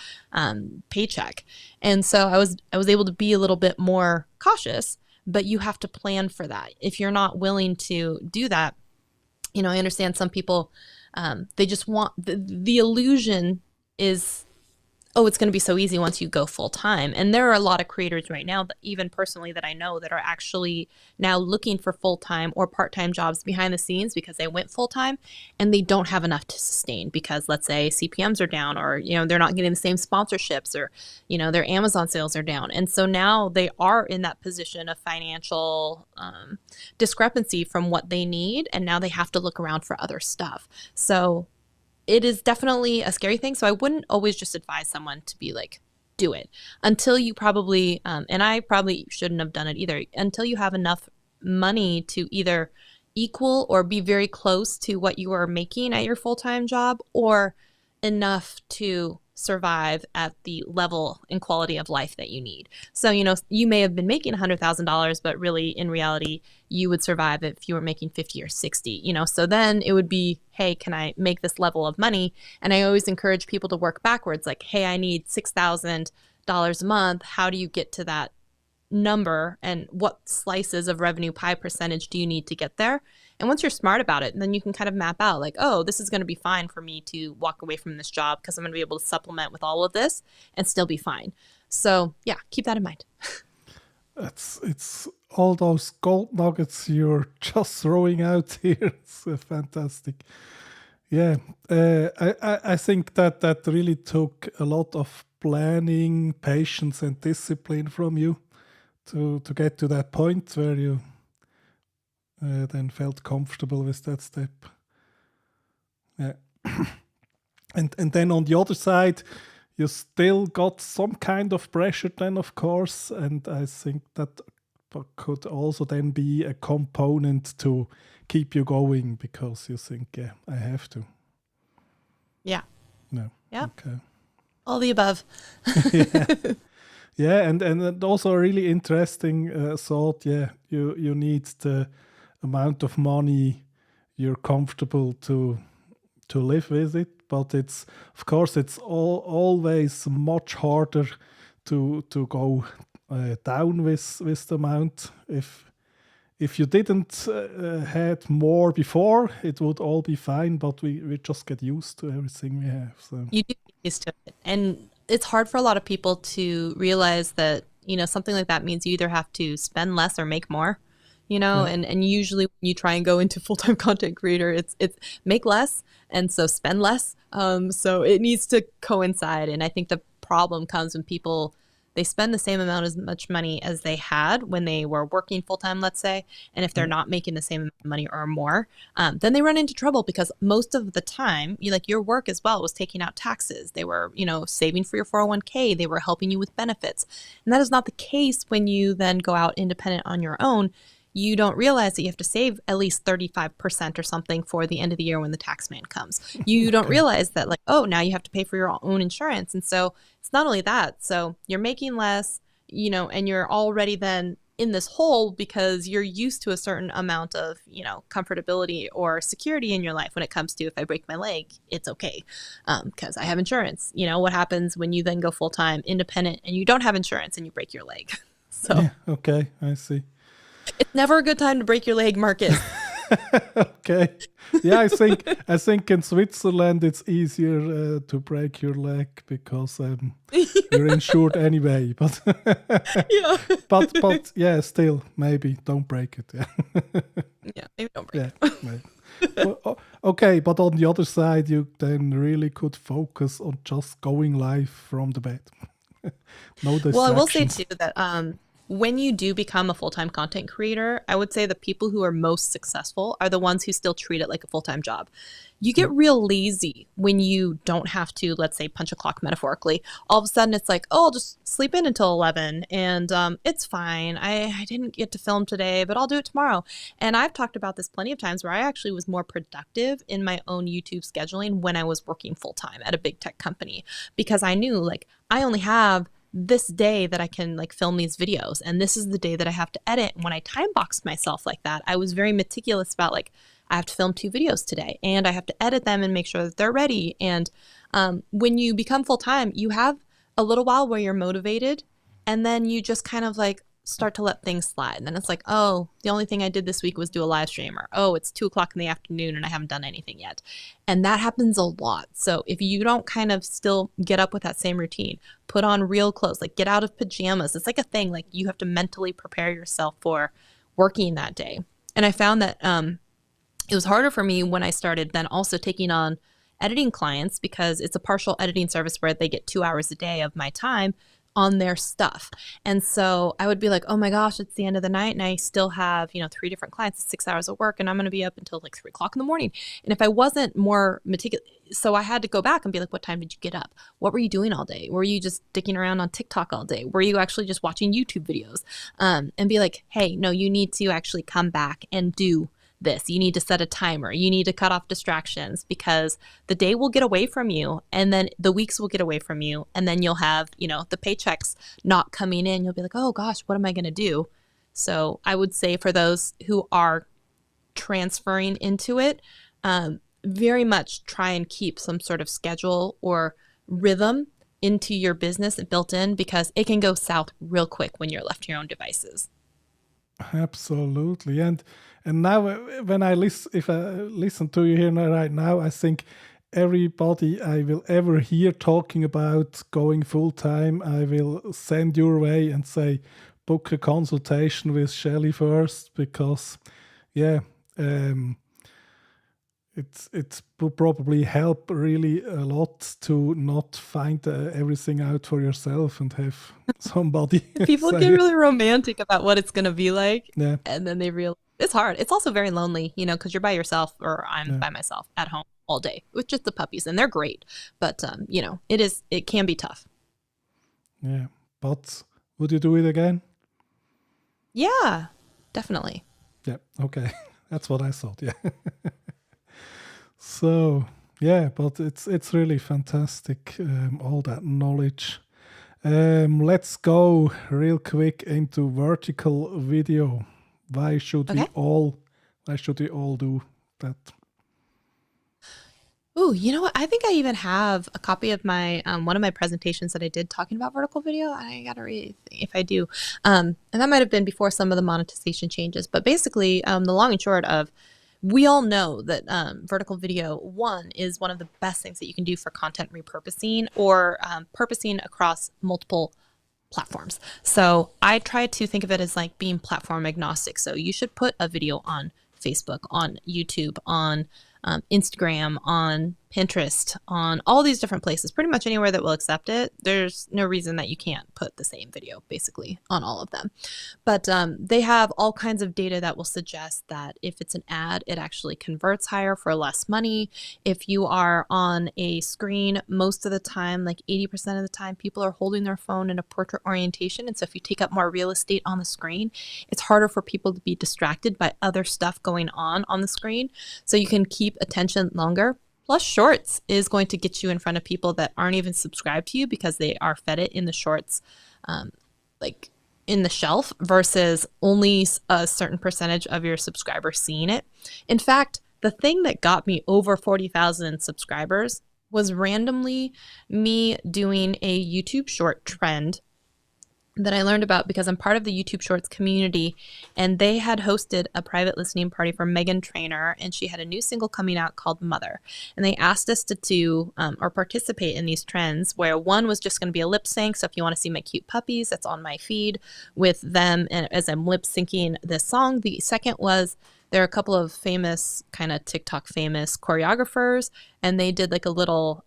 paycheck. And so I was able to be a little bit more cautious. But you have to plan for that. If you're not willing to do that, I understand some people, they just want, the illusion is, oh, it's going to be so easy once you go full time. And there are a lot of creators right now, even personally that I know, that are actually now looking for full time or part-time jobs behind the scenes because they went full time and they don't have enough to sustain because let's say CPMs are down or, they're not getting the same sponsorships or, their Amazon sales are down. And so now they are in that position of financial discrepancy from what they need. And now they have to look around for other stuff. So it is definitely a scary thing. So I wouldn't always just advise someone to be like, do it until you probably, and I probably shouldn't have done it either, until you have enough money to either equal or be very close to what you are making at your full-time job or enough to survive at the level and quality of life that you need. So, you may have been making $100,000, but really in reality, you would survive if you were making 50 or 60, so then it would be, hey, can I make this level of money? And I always encourage people to work backwards. Like, hey, I need $6,000 a month. How do you get to that number and what slices of revenue pie percentage do you need to get there? And once you're smart about it, then you can kind of map out like, oh, this is going to be fine for me to walk away from this job because I'm going to be able to supplement with all of this and still be fine. So yeah, keep that in mind. It's all those gold nuggets you're just throwing out here. It's fantastic. Yeah, I think that really took a lot of planning, patience, and discipline from you to get to that point where you then felt comfortable with that step. Yeah. And then on the other side, you still got some kind of pressure then, of course, and I think that could also then be a component to keep you going because you think, yeah, I have to. Yeah. No. Yeah. Okay. All the above. Yeah. Yeah, and also a really interesting thought. Yeah, you need the amount of money you're comfortable to live with it, but it's of course it's always much harder to go down with the amount. If you didn't had more before, it would all be fine, but we just get used to everything we have. So You do get used to it. And it's hard for a lot of people to realize that, something like that means you either have to spend less or make more, and usually when you try and go into full-time content creator, it's make less and so spend less. So it needs to coincide. And I think the problem comes when people they spend the same amount as much money as they had when they were working full time, let's say. And if they're not making the same amount of money or more, then they run into trouble because most of the time, your work as well was taking out taxes. They were, saving for your 401k. They were helping you with benefits. And that is not the case when you then go out independent on your own. You don't realize that you have to save at least 35% or something for the end of the year when the tax man comes. You don't realize that now you have to pay for your own insurance. And so it's not only that. So you're making less, and you're already then in this hole because you're used to a certain amount of, comfortability or security in your life when it comes to if I break my leg, it's okay because I have insurance. What happens when you then go full-time independent and you don't have insurance and you break your leg? So Yeah, okay, I see. It's never a good time to break your leg, Marcus. Okay. Yeah, I think in Switzerland it's easier to break your leg because you're insured anyway. But Yeah. but yeah, still maybe don't break it. Yeah. Yeah, maybe don't break Yeah. it. Well, okay, but on the other side, you then really could focus on just going live from the bed. No distractions. Well, I will say too that when you do become a full-time content creator, I would say the people who are most successful are the ones who still treat it like a full-time job. You get real lazy when you don't have to, let's say, punch a clock metaphorically. All of a sudden it's like, oh, I'll just sleep in until 11 and it's fine. I didn't get to film today, but I'll do it tomorrow. And I've talked about this plenty of times where I actually was more productive in my own YouTube scheduling when I was working full-time at a big tech company because I knew I only have this day that I can film these videos and this is the day that I have to edit. And when I time boxed myself like that, I was very meticulous about I have to film 2 videos today and I have to edit them and make sure that they're ready. And when you become full-time, you have a little while where you're motivated and then you just kind of start to let things slide. And then it's oh, the only thing I did this week was do a live stream, or oh, it's 2:00 in the afternoon and I haven't done anything yet. And that happens a lot. So if you don't kind of still get up with that same routine, put on real clothes, get out of pajamas. It's a thing, you have to mentally prepare yourself for working that day. And I found that it was harder for me when I started then also taking on editing clients because it's a partial editing service where they get 2 hours a day of my time on their stuff. And so I would be oh my gosh, it's the end of the night and I still have, 3 different clients, 6 hours of work and I'm going to be up until 3:00 in the morning. And if I wasn't more meticulous, so I had to go back and be what time did you get up? What were you doing all day? Were you just dicking around on TikTok all day? Were you actually just watching YouTube videos? And be hey, no, you need to actually come back and do this. You need to set a timer. You need to cut off distractions because the day will get away from you and then the weeks will get away from you. And then you'll have, the paychecks not coming in. You'll be oh gosh, what am I going to do? So I would say for those who are transferring into it, very much try and keep some sort of schedule or rhythm into your business built in because it can go south real quick when you're left to your own devices. Absolutely. And now when if I listen to you here right now, I think everybody I will ever hear talking about going full-time, I will send your way and say, book a consultation with Shelly first because, yeah, it will probably help really a lot to not find everything out for yourself and have somebody. People get really romantic about what it's going to be like. Yeah. And then they realize it's hard. It's also very lonely, because you're by yourself or I'm by myself at home all day with just the puppies and they're great. But, it can be tough. Yeah. But would you do it again? Yeah, definitely. Yeah. Okay. That's what I thought. Yeah. So, yeah, but it's really fantastic, all that knowledge. Let's go real quick into vertical video. Why should we all do that? Ooh, you know what? I think I even have a copy of my one of my presentations that I did talking about vertical video. I gotta read if I do. And that might have been before some of the monetization changes. But basically, the long and short of we all know that vertical video, one, is one of the best things that you can do for content repurposing or purposing across multiple platforms. So I try to think of it as being platform agnostic. So you should put a video on Facebook, on YouTube, on Instagram, on Pinterest, on all these different places, pretty much anywhere that will accept it. There's no reason that you can't put the same video basically on all of them. But they have all kinds of data that will suggest that if it's an ad, it actually converts higher for less money. If you are on a screen, most of the time, like 80% of the time, people are holding their phone in a portrait orientation. And so if you take up more real estate on the screen, it's harder for people to be distracted by other stuff going on the screen. So you can keep attention longer. Plus, Shorts is going to get you in front of people that aren't even subscribed to you because they are fed it in the Shorts, like in the shelf, versus only a certain percentage of your subscribers seeing it. In fact, the thing that got me over 40,000 subscribers was randomly me doing a YouTube short trend that I learned about because I'm part of the YouTube Shorts community, and they had hosted a private listening party for Megan Trainor, and she had a new single coming out called Mother. And they asked us to do or participate in these trends, where one was just going to be a lip sync. So if you want to see my cute puppies, that's on my feed with them and as I'm lip syncing this song. The second was there are a couple of famous, kind of TikTok famous choreographers, and they did like a little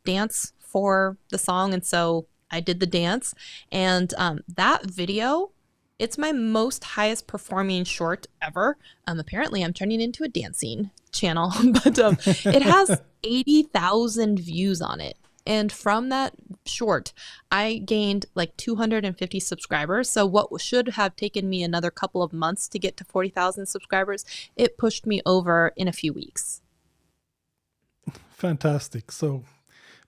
dance for the song. And so I did the dance, and that video, it's my most highest performing short ever. Apparently I'm turning into a dancing channel, but it has 80,000 views on it. And from that short, I gained like 250 subscribers. So what should have taken me another couple of months to get to 40,000 subscribers, it pushed me over in a few weeks. Fantastic. So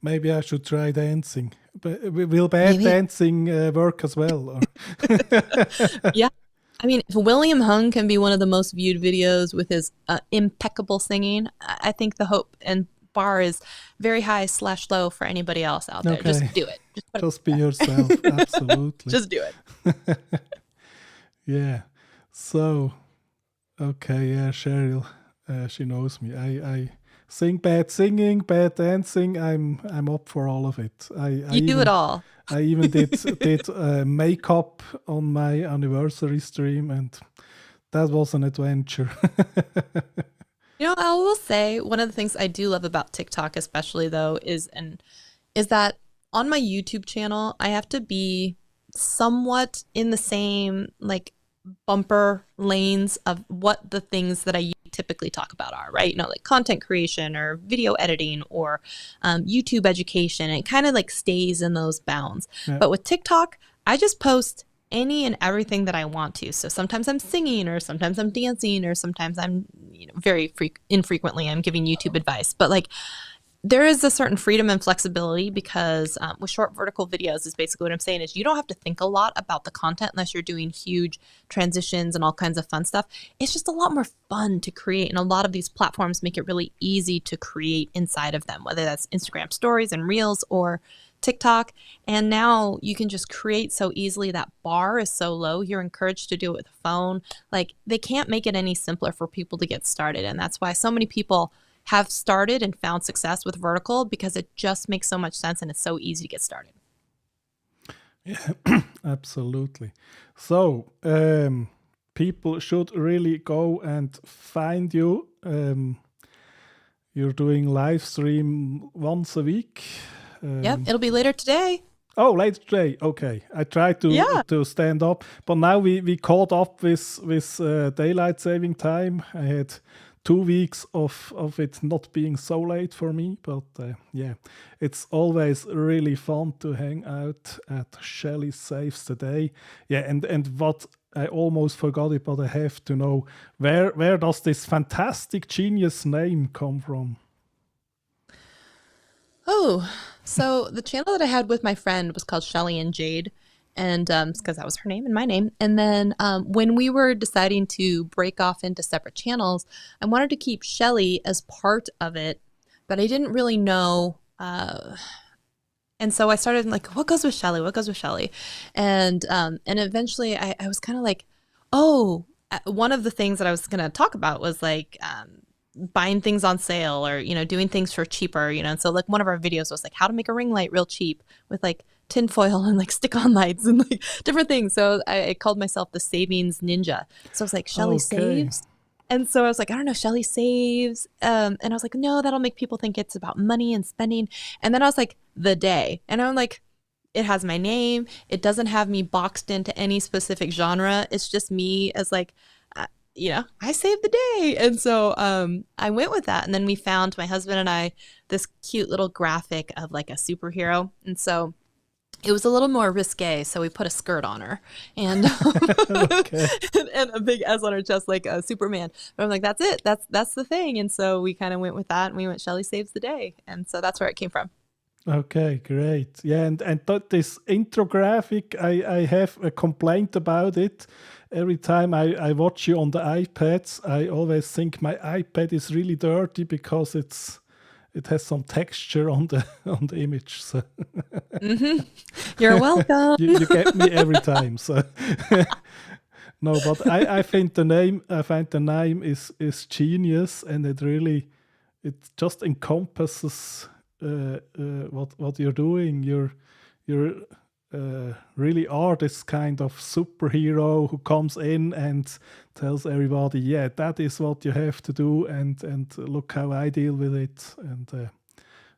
maybe I should try dancing. But will bad dancing work as well? Or? Yeah. I mean, if William Hung can be one of the most viewed videos with his impeccable singing, I think the hope and bar is very high / low for anybody else out there. Okay. Just do it. Just be yourself. Absolutely. Just do it. Yeah. So, okay. Yeah, Cheryl, she knows me. I sing bad singing, bad dancing. I'm up for all of it. You do it all. I even did makeup on my anniversary stream, and that was an adventure. I will say one of the things I do love about TikTok, especially though, is that on my YouTube channel, I have to be somewhat in the same like bumper lanes of what the things that I typically talk about are, right? Like content creation or video editing or YouTube education. And it kind of like stays in those bounds. Yeah. But with TikTok, I just post any and everything that I want to. So sometimes I'm singing, or sometimes I'm dancing, or sometimes I'm, very infrequently I'm giving YouTube advice. But like, there is a certain freedom and flexibility because with short vertical videos is basically what I'm saying is you don't have to think a lot about the content unless you're doing huge transitions and all kinds of fun stuff. It's just a lot more fun to create. And a lot of these platforms make it really easy to create inside of them, whether that's Instagram stories and reels or TikTok. And now you can just create so easily. That bar is so low. You're encouraged to do it with a phone. Like they can't make it any simpler for people to get started. And that's why so many people have started and found success with vertical, because it just makes so much sense and it's so easy to get started. Yeah, absolutely. So people should really go and find you. You're doing live stream once a week. Yep, it'll be later today. Oh, later today. Okay, I tried to stand up, but now we caught up with daylight saving time. I had 2 weeks of it not being so late for me, but yeah, it's always really fun to hang out at Shelly Saves today. Yeah, and what I almost forgot it, but I have to know, where does this fantastic genius name come from? Oh, so the channel that I had with my friend was called Shelly and Jade. And because that was her name and my name. And then when we were deciding to break off into separate channels, I wanted to keep Shelly as part of it, but I didn't really know. And so I started like, what goes with Shelly? What goes with Shelly? And eventually I was kind of like, oh, one of the things that I was going to talk about was like buying things on sale, or, doing things for cheaper, and so like one of our videos was like how to make a ring light real cheap with like tinfoil and like stick-on lights and like different things. So I called myself the savings ninja. So I was like, Shelly Saves. And so I was like, I don't know, Shelly Saves. And I was like, no, that'll make people think it's about money and spending. And then I was like, the day. And I'm like, it has my name. It doesn't have me boxed into any specific genre. It's just me as like, I saved the day. And so I went with that. And then we found, my husband and I, this cute little graphic of like a superhero. And so it was a little more risque, so we put a skirt on her and Okay. and a big S on her chest like a Superman. But I'm like, that's it. That's the thing. And so we kind of went with that, and we went Shelly Saves the Day. And so that's where it came from. Okay, great. Yeah, and this intro graphic, I have a complaint about it. Every time I watch you on the iPads, I always think my iPad is really dirty because it has some texture on the image. So You're welcome. you get me every time. So no, but I think the name is genius, and it just encompasses what you're doing. You're really are this kind of superhero who comes in and tells everybody, yeah, that is what you have to do, and look how I deal with it, and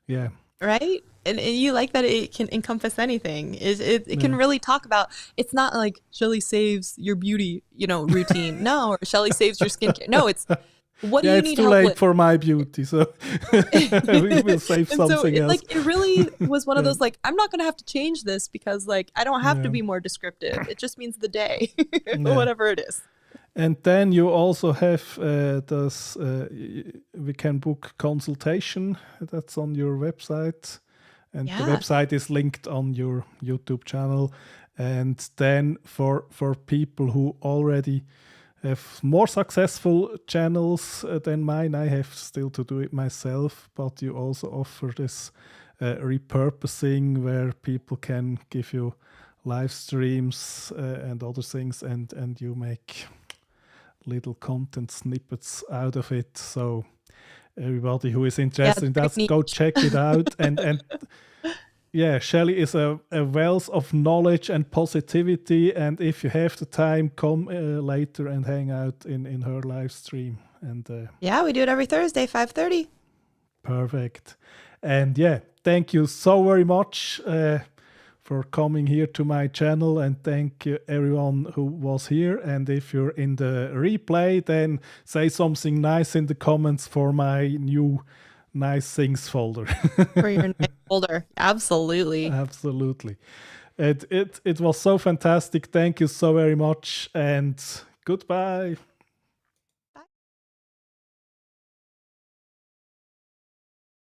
yeah. Right? And you like that it can encompass anything. It can really talk about, it's not like Shelly saves your beauty, routine. No, or Shelly saves your skincare. No, it's what do you It's need too help late with? for my beauty, so we will save And so something else. it really was one of those like, I'm not going to have to change this because like I don't have to be more descriptive. It just means the day, whatever it is. And then you also have we can book consultation. That's on your website, and the Yeah. website is linked on your YouTube channel. And then for people who already have more successful channels than mine, I have still to do it myself. But you also offer this repurposing where people can give you live streams and other things, and you make little content snippets out of it. So everybody who is interested in that, go check it out. And yeah, Shelly is a wealth of knowledge and positivity. And if you have the time, come later and hang out in her live stream. And Yeah, we do it every Thursday, 5:30. perfect. And yeah, thank you so very much for coming here to my channel, and thank you everyone who was here. And if you're in the replay, then say something nice in the comments for my new nice things folder. For your next folder. Absolutely. Absolutely. It was so fantastic. Thank you so very much, and goodbye.